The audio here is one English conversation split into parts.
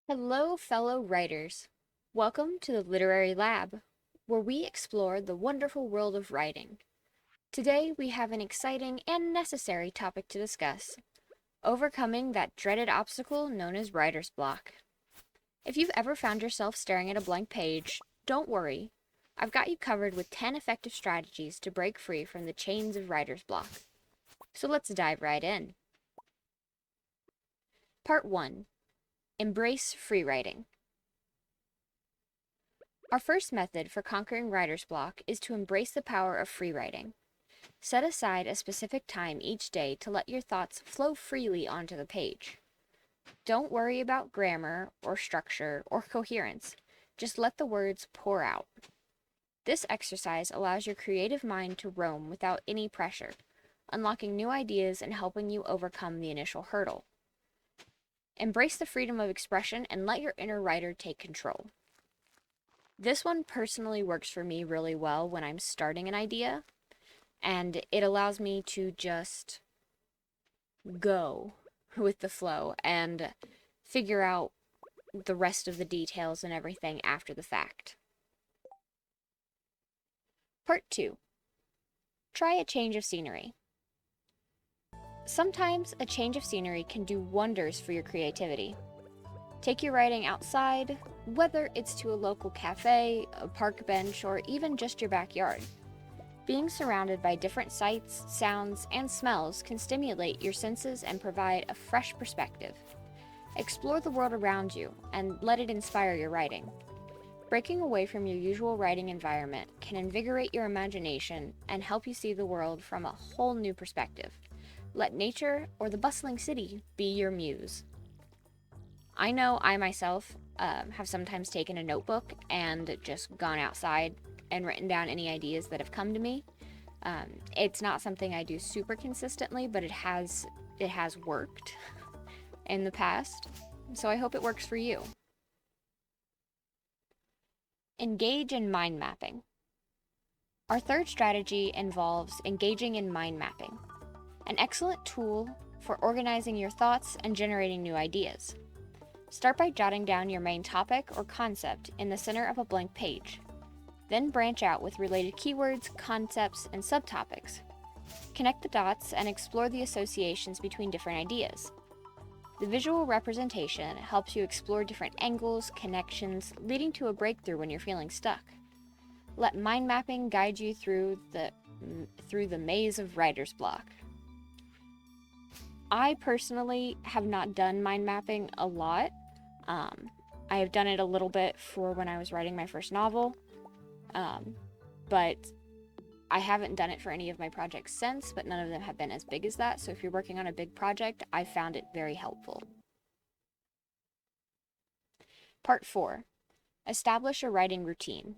Hello, fellow writers. Welcome to the Literary Lab, where we explore the wonderful world of writing. Today, we have an exciting and necessary topic to discuss: overcoming that dreaded obstacle known as writer's block. If you've ever found yourself staring at a blank page, don't worry. I've got you covered with 10 effective strategies to break free from the chains of writer's block. So let's dive right in. Part 1: Embrace free writing. Our first method for conquering writer's block is to embrace the power of free writing. Set aside a specific time each day to let your thoughts flow freely onto the page. Don't worry about grammar or structure or coherence. Just let the words pour out. This exercise allows your creative mind to roam without any pressure, unlocking new ideas and helping you overcome the initial hurdle. Embrace the freedom of expression and let your inner writer take control. This one personally works for me really well when I'm starting an idea, and it allows me to just go with the flow and figure out the rest of the details and everything after the fact. Part 2: Try a change of scenery. Sometimes a change of scenery can do wonders for your creativity. Take your writing outside, whether it's to a local cafe, a park bench, or even just your backyard. Being surrounded by different sights, sounds, and smells can stimulate your senses and provide a fresh perspective. Explore the world around you and let it inspire your writing. Breaking away from your usual writing environment can invigorate your imagination and help you see the world from a whole new perspective. Let nature or the bustling city be your muse. I know I myself have sometimes taken a notebook and just gone outside and written down any ideas that have come to me. It's not something I do super consistently, but it has worked in the past, so I hope it works for you. Engage in mind mapping. Our third strategy involves engaging in mind mapping, an excellent tool for organizing your thoughts and generating new ideas. Start by jotting down your main topic or concept in the center of a blank page. Then branch out with related keywords, concepts, and subtopics. Connect the dots and explore the associations between different ideas. The visual representation helps you explore different angles, connections, leading to a breakthrough when you're feeling stuck. Let mind mapping guide you through the maze of writer's block. I personally have not done mind mapping a lot. I have done it a little bit for when I was writing my first novel, but I haven't done it for any of my projects since, but none of them have been as big as that, so if you're working on a big project, I found it very helpful. Part 4: Establish a writing routine.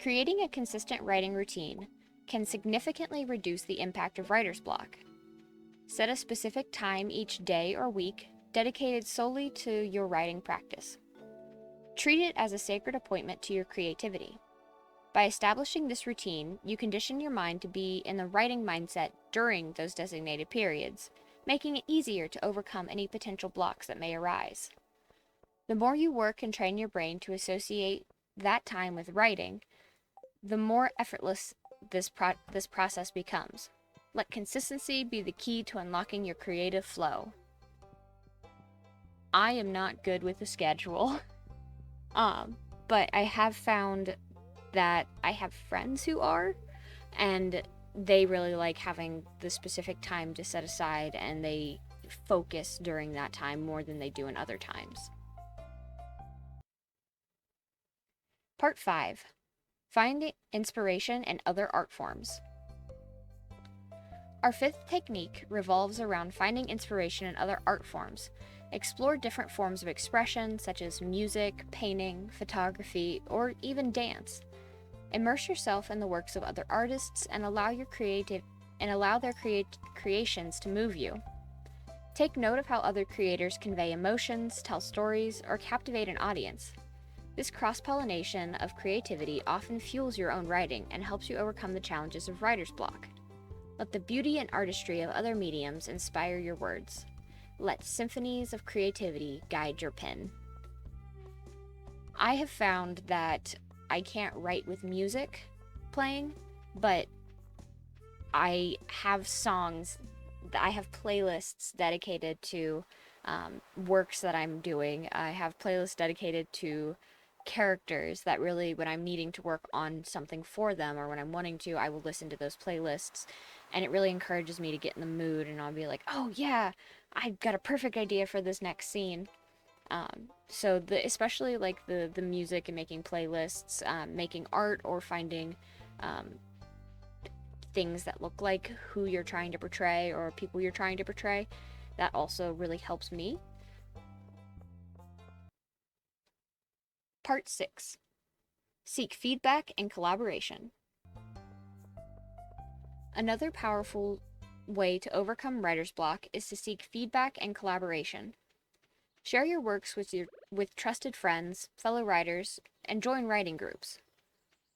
Creating a consistent writing routine can significantly reduce the impact of writer's block. Set a specific time each day or week dedicated solely to your writing practice. Treat it as a sacred appointment to your creativity. By establishing this routine, you condition your mind to be in the writing mindset during those designated periods, making it easier to overcome any potential blocks that may arise. The more you work and train your brain to associate that time with writing, the more effortless this process becomes. Let consistency be the key to unlocking your creative flow. I am not good with the schedule, but I have found that I have friends who are, and they really like having the specific time to set aside, and they focus during that time more than they do in other times. Part 5: Find inspiration in other art forms. Our fifth technique revolves around finding inspiration in other art forms. Explore different forms of expression, such as music, painting, photography, or even dance. Immerse yourself in the works of other artists and allow their creations to move you. Take note of how other creators convey emotions, tell stories, or captivate an audience. This cross-pollination of creativity often fuels your own writing and helps you overcome the challenges of writer's block. Let the beauty and artistry of other mediums inspire your words. Let symphonies of creativity guide your pen. I have found that I can't write with music playing, but I have songs, I have playlists dedicated to works that I'm doing. I have playlists dedicated to characters that really, when I'm needing to work on something for them or when I'm wanting to, I will listen to those playlists. And it really encourages me to get in the mood, and I'll be like, oh yeah, I've got a perfect idea for this next scene. So especially like the music and making playlists, making art or finding um, things that look like who you're trying to portray or people you're trying to portray, that also really helps me. Part 6. Seek feedback and collaboration. Another powerful way to overcome writer's block is to seek feedback and collaboration. Share your works with trusted friends, fellow writers, and join writing groups.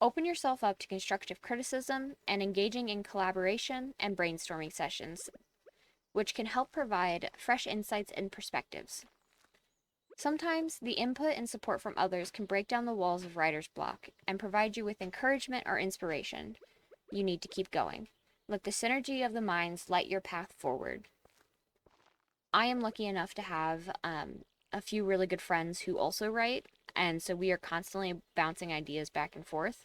Open yourself up to constructive criticism and engaging in collaboration and brainstorming sessions, which can help provide fresh insights and perspectives. Sometimes the input and support from others can break down the walls of writer's block and provide you with encouragement or inspiration. You need to keep going. Let the synergy of the minds light your path forward. I am lucky enough to have a few really good friends who also write, and so we are constantly bouncing ideas back and forth.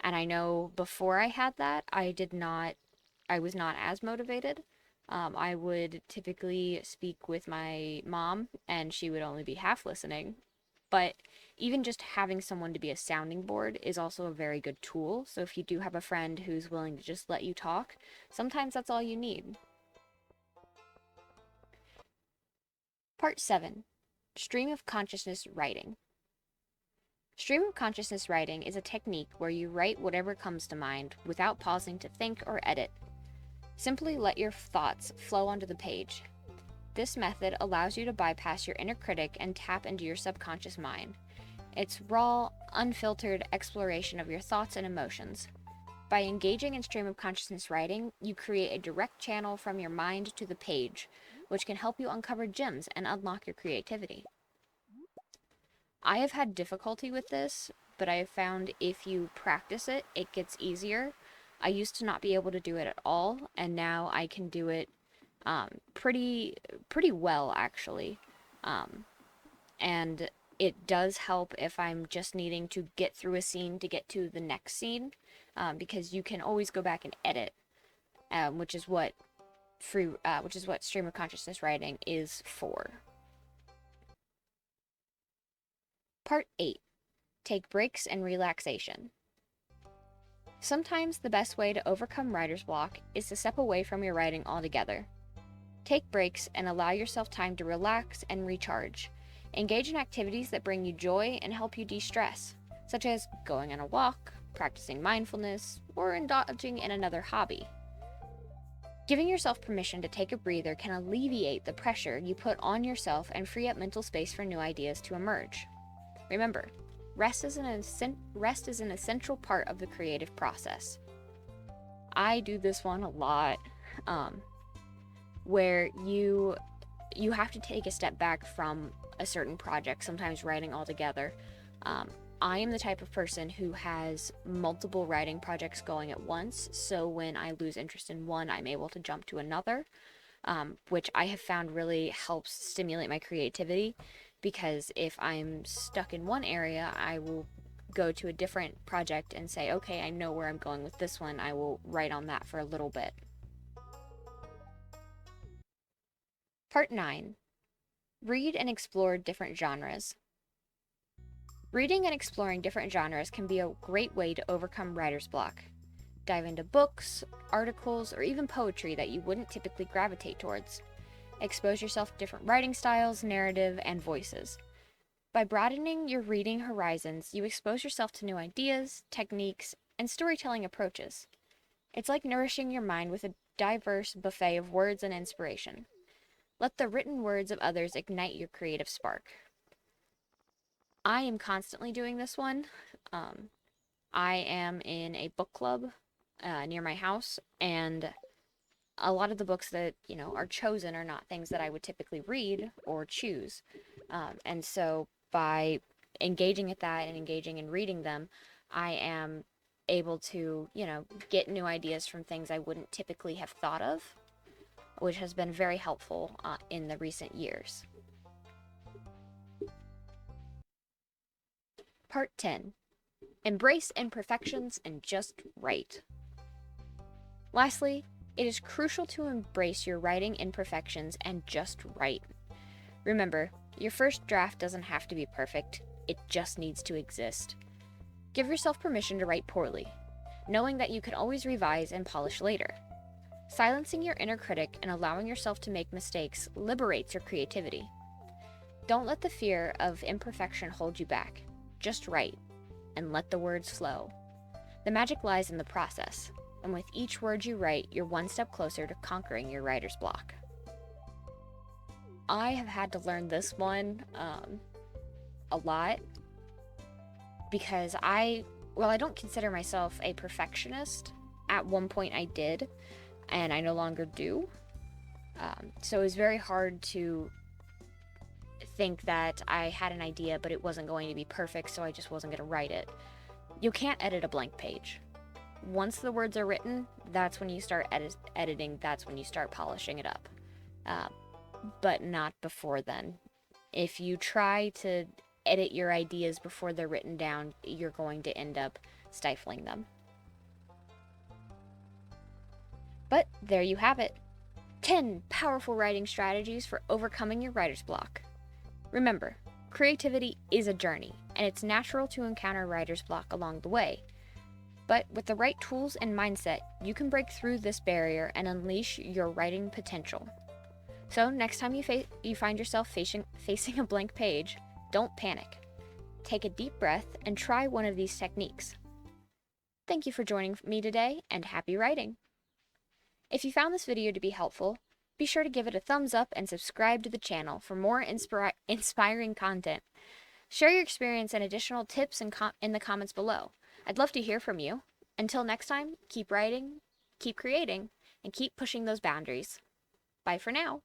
And I know before I had that, I was not as motivated. I would typically speak with my mom, and she would only be half listening. But even just having someone to be a sounding board is also a very good tool. So if you do have a friend who's willing to just let you talk, sometimes that's all you need. Part 7. Stream of consciousness writing. Stream of consciousness writing is a technique where you write whatever comes to mind without pausing to think or edit. Simply let your thoughts flow onto the page. This method allows you to bypass your inner critic and tap into your subconscious mind. It's raw, unfiltered exploration of your thoughts and emotions. By engaging in stream of consciousness writing, you create a direct channel from your mind to the page, which can help you uncover gems and unlock your creativity. I have had difficulty with this, but I have found if you practice it, it gets easier. I used to not be able to do it at all, and now I can do it pretty well, actually. And it does help if I'm just needing to get through a scene to get to the next scene, because you can always go back and edit, which is what stream of consciousness writing is for. Part 8. Take breaks and relaxation. Sometimes the best way to overcome writer's block is to step away from your writing altogether. Take breaks and allow yourself time to relax and recharge. Engage in activities that bring you joy and help you de-stress, such as going on a walk, practicing mindfulness, or indulging in another hobby. Giving yourself permission to take a breather can alleviate the pressure you put on yourself and free up mental space for new ideas to emerge. Remember, rest is an essential part of the creative process. I do this one a lot, where you have to take a step back from a certain project, sometimes writing altogether. I am the type of person who has multiple writing projects going at once, so when I lose interest in one, I'm able to jump to another, which I have found really helps stimulate my creativity, because if I'm stuck in one area, I will go to a different project and say, okay, I know where I'm going with this one, I will write on that for a little bit. Part 9. Read and explore different genres. Reading and exploring different genres can be a great way to overcome writer's block. Dive into books, articles, or even poetry that you wouldn't typically gravitate towards. Expose yourself to different writing styles, narrative, and voices. By broadening your reading horizons, you expose yourself to new ideas, techniques, and storytelling approaches. It's like nourishing your mind with a diverse buffet of words and inspiration. Let the written words of others ignite your creative spark. I am constantly doing this one. I am in a book club near my house, and a lot of the books that, are chosen are not things that I would typically read or choose. And so by engaging at that and engaging in reading them, I am able to, get new ideas from things I wouldn't typically have thought of, which has been very helpful in the recent years. Part 10. Embrace imperfections and just write. Lastly, it is crucial to embrace your writing imperfections and just write. Remember, your first draft doesn't have to be perfect, it just needs to exist. Give yourself permission to write poorly, knowing that you can always revise and polish later. Silencing your inner critic and allowing yourself to make mistakes liberates your creativity. Don't let the fear of imperfection hold you back. Just write, and let the words flow. The magic lies in the process, and with each word you write, you're one step closer to conquering your writer's block. I have had to learn this one a lot, because I don't consider myself a perfectionist. At one point I did, and I no longer do. So it was very hard to think that I had an idea, but it wasn't going to be perfect, so I just wasn't going to write it. You can't edit a blank page. Once the words are written, that's when you start editing, that's when you start polishing it up. But not before then. If you try to edit your ideas before they're written down, you're going to end up stifling them. But there you have it. 10 powerful writing strategies for overcoming your writer's block. Remember, creativity is a journey, and it's natural to encounter writer's block along the way. But with the right tools and mindset, you can break through this barrier and unleash your writing potential. So next time you find yourself facing a blank page, don't panic. Take a deep breath and try one of these techniques. Thank you for joining me today, and happy writing! If you found this video to be helpful, be sure to give it a thumbs up and subscribe to the channel for more inspiring content. Share your experience and additional tips in the comments below. I'd love to hear from you. Until next time, keep writing, keep creating, and keep pushing those boundaries. Bye for now.